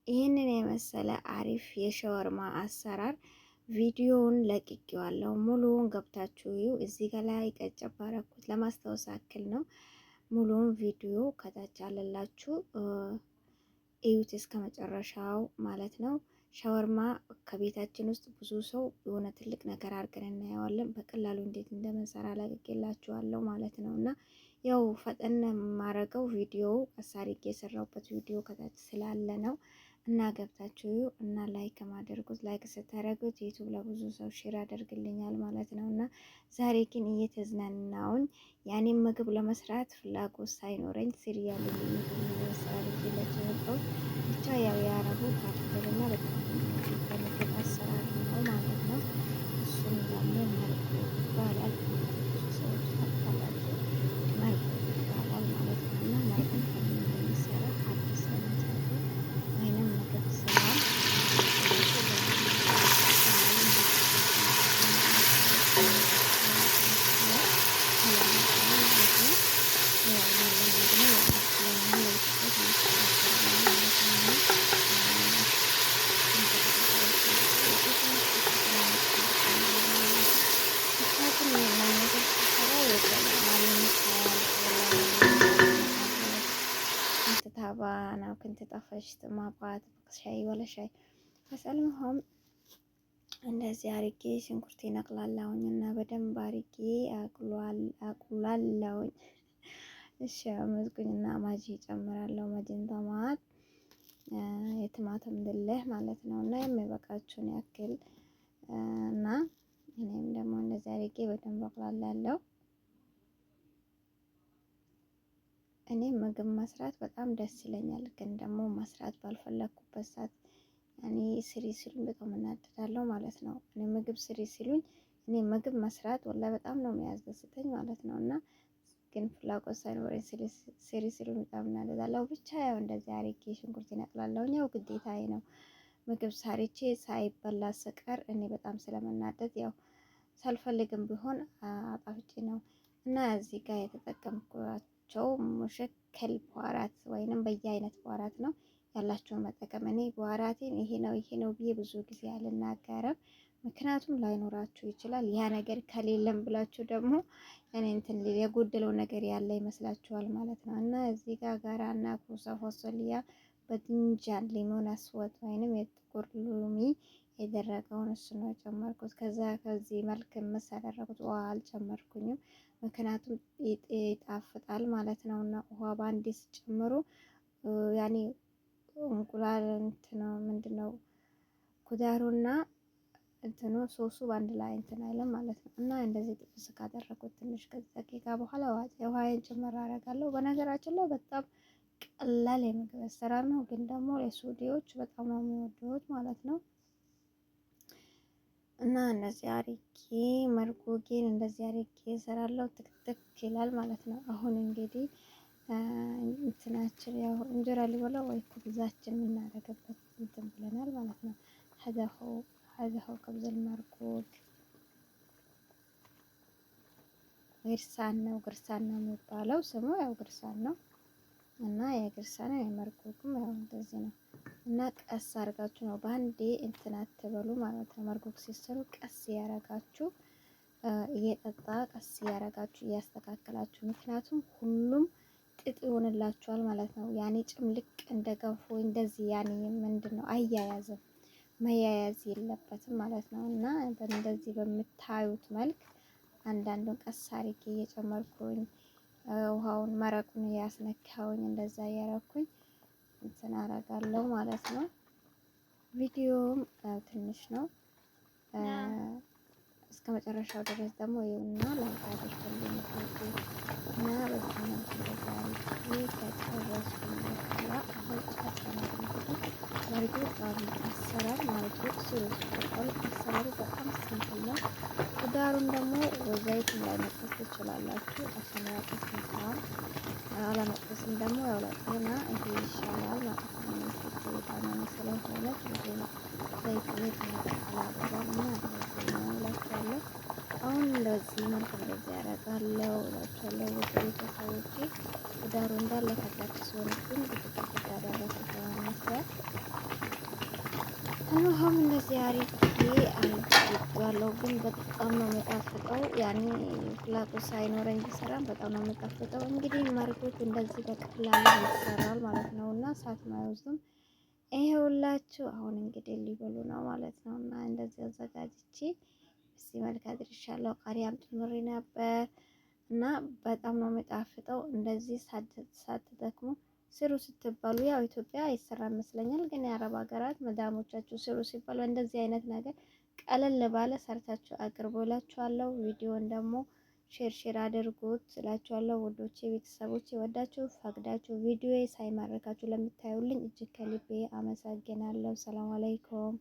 ይህንን የመሰለ አሪፍ የሸወርማ አሰራር ቪዲዮውን ለቅቄዋለሁ። ሙሉውን ገብታችሁ እዩ። እዚህ ጋር ላይ ቀጨብ አደረኩት ለማስታወስ አክል ነው። ሙሉውን ቪዲዮ ከታች አለላችሁ እዩት እስከ መጨረሻው ማለት ነው። ሻወርማ ከቤታችን ውስጥ ብዙ ሰው የሆነ ትልቅ ነገር አድርገን እናየዋለን። በቀላሉ እንዴት እንደምንሰራ ላቅቄላችኋለሁ ማለት ነው። እና ያው ፈጠን የማረገው ቪዲዮ አሳሪጌ የሰራሁበት ቪዲዮ ከታች ስላለ ነው። እና ገብታችሁ እና ላይክ ማድረጉት፣ ላይክ ስታደርጉት ዩቲዩብ ለብዙ ሰው ሼር ያደርግልኛል ማለት ነው። እና ዛሬ ግን እየተዝናናውኝ ያኔም ምግብ ለመስራት ፍላጎት ሳይኖረኝ ሲሪያል ለመስራት ብቻ ያው ያረቡ ካፍተልና በጣም ምግብ አሰራር ነው ማለት ነው። እሱም ደግሞ መርቆ ይባላል። ሰዎች ታውቃላችሁ መርቆ ይባላል ማለት ነው። እና መርቆ ከምን እንደሚሰራ አዲስ ለምትመጡ ወይንም ምግብ ስራ ታባ ነው كنت طفشت ما بعد شيء ولا شيء فسألهم እንደዚህ አርጌ ሽንኩርት ነቅላለሁኝ እና በደንብ አርጌ አቁላላለሁኝ። እሺ አመዝኩኝና ማጂ ጨምራለሁ። ማጂን ተማት የቲማቲም ድልህ ማለት ነው። እና የሚበቃችሁን ያክል እና እኔም ደግሞ እንደዚህ አርጌ በደንብ አቁላላለሁ። እኔ ምግብ መስራት በጣም ደስ ይለኛል፣ ግን ደግሞ መስራት ባልፈለኩበት ሰዓት እኔ ስሪ ሲሉኝ በጣም እናደዳለሁ ማለት ነው። እኔ ምግብ ስሪ ሲሉኝ እኔ ምግብ መስራት ወላሂ በጣም ነው የሚያስደስተኝ ማለት ነው። እና ግን ፍላጎት ሳይኖረኝ ስሪ ሲሉኝ በጣም እናደዳለሁ። ብቻ ያው እንደዚህ አርጌ ሽንኩርት ነቅላለሁ። ያው ግዴታዬ ነው። ምግብ ሰርቼ ሳይበላ ስቀር እኔ በጣም ስለመናደድ ያው ሳልፈልግም ቢሆን አጣፍጬ ነው። እና እዚህ ጋር የተጠቀምኳቸው ሙሽከል በኋራት ወይንም በየአይነት በኋራት ነው ያላችሁን መጠቀም። እኔ በኋራቴን ይሄ ነው ብዬ ብዙ ጊዜ አልናገርም፣ ምክንያቱም ላይኖራችሁ ይችላል። ያ ነገር ከሌለም ብላችሁ ደግሞ እኔ እንትን የጎደለው ነገር ያለ ይመስላችኋል ማለት ነው። እና እዚህ ጋር ጋራና ኩሳ ፎሶሊያ በድንጃን ሊሞን አስወጥ ወይንም የጥቁር ሎሚ የደረቀውን እሱ ነው የጨመርኩት። ከዚህ መልክ ምስ ያደረኩት ውሃ አልጨመርኩኝም፣ ምክንያቱም ይጣፍጣል ማለት ነው። እና ውሃ ባንዴ ሲጨምሩ ያኔ እንቁላል እንትኑ ምንድነው ኩዳሩና እንትኑ ሶሱ ባንድ ላይ እንትን አይለም ማለት ነው። እና እንደዚህ ጥብስ ካደረኩት ትንሽ ከደቂቃ በኋላ ውሃዬን ጭምር አደርጋለሁ። በነገራችን ላይ በጣም ቀላል የምግብ አሰራር ነው፣ ግን ደግሞ ለሱዲዎች በጣም ነው የሚወዱት ማለት ነው። እና እንደዚህ አርጌ መርጎጌን እንደዚህ አርጌ እሰራለሁ። ትክትክ ይላል ማለት ነው። አሁን እንግዲህ እንትናችን ያው እንጀራ ሊበላው ወይ ኩብዛችን የምናደርግበት እንትን ብለናል ማለት ነው። ሀዛሁ ከብዘል መርጎግ ግርሳን ነው የሚባለው ስሙ ያው ግርሳን ነው። እና የግርሳን የመርጎግም ያው እንደዚህ ነው። እና ቀስ አርጋችሁ ነው በአንዴ እንትን አትበሉ ማለት ነው። መርጎግ ሲሰሩ ቀስ ያረጋችሁ እየጠጣ ቀስ ያረጋችሁ እያስተካከላችሁ፣ ምክንያቱም ሁሉም ጥጥ ይሆንላችኋል ማለት ነው። ያኔ ጭምልቅ እንደ ገንፎ እንደዚህ ያኔ ምንድነው አያያዝም መያያዝ የለበትም ማለት ነው። እና እንደዚህ በምታዩት መልክ አንዳንዱን ቀስ አርጌ እየጨመርኩኝ ውሃውን መረቁን ያስነካውኝ እንደዛ ያረኩኝ እንትን አረጋለሁ ማለት ነው። ቪዲዮም ትንሽ ነው። እስከ መጨረሻው ድረስ ደግሞ ይኸውና ላይክ አድርጉልኝ እና በዚህ መልኩ ከጨረስኩኝ በኋላ አሁን ጨርሰናል። እንግዲህ መርጎግ አሰራር መርጎግ ሲወስደው አሰራሩ በጣም ሲምፕል ነው። ዳሩን ደግሞ ዘይት እንዳይነጥፍ ትችላላችሁ። አሰራራችሁ እንኳን አለመጥበስም ደግሞ ያው ለጤና ይሄ ይሻላል ማለት ነው። ጤና ስለሆነ ዘይት ተቀላቅሏልና እላችኋለሁ። አሁን እንደዚህ መልክ እንደዚህ ያደርጋለሁ እላችኋለሁ። ወደ ቤተሰቦቼ ዳሩ እንዳለ ከታች ሲሆንብኝ ብትጥቅ ያደረኩት በመመስረት እና አሁን እንደዚህ አሪጌ አድርጌዋለሁ። ግን በጣም ነው የሚጣፍጠው። ያኔ ፍላጎት ሳይኖረኝ ብሰራም በጣም ነው የሚጣፍጠው። እንግዲህ መርጎት እንደዚህ በቀላሉ ይሰራል ማለት ነው እና እሳት አይወስድም። ይሄውላችሁ አሁን እንግዲህ ሊበሉ ነው ማለት ነው እና እንደዚህ አዘጋጅቼ በዚህ መልክ አድርሻለሁ። ቃሪያም ጨምሬ ነበር እና በጣም ነው የሚጣፍጠው። እንደዚህ ሳትደክሙ ስሩ ስትባሉ፣ ያው ኢትዮጵያ አይሰራ ይመስለኛል፣ ግን የአረብ ሀገራት መዳሞቻችሁ ስሩ ሲባሉ እንደዚህ አይነት ነገር ቀለል ባለ ሰርታችሁ አቅርቦላችኋለሁ። ቪዲዮን ደግሞ ሼር ሼር አድርጉት እላችኋለሁ። ውዶቼ ቤተሰቦቼ ወዳችሁ ፈቅዳችሁ ቪዲዮ ሳይማርካችሁ ለምታዩልኝ እጅግ ከልቤ አመሰግናለሁ። ሰላም አለይኩም።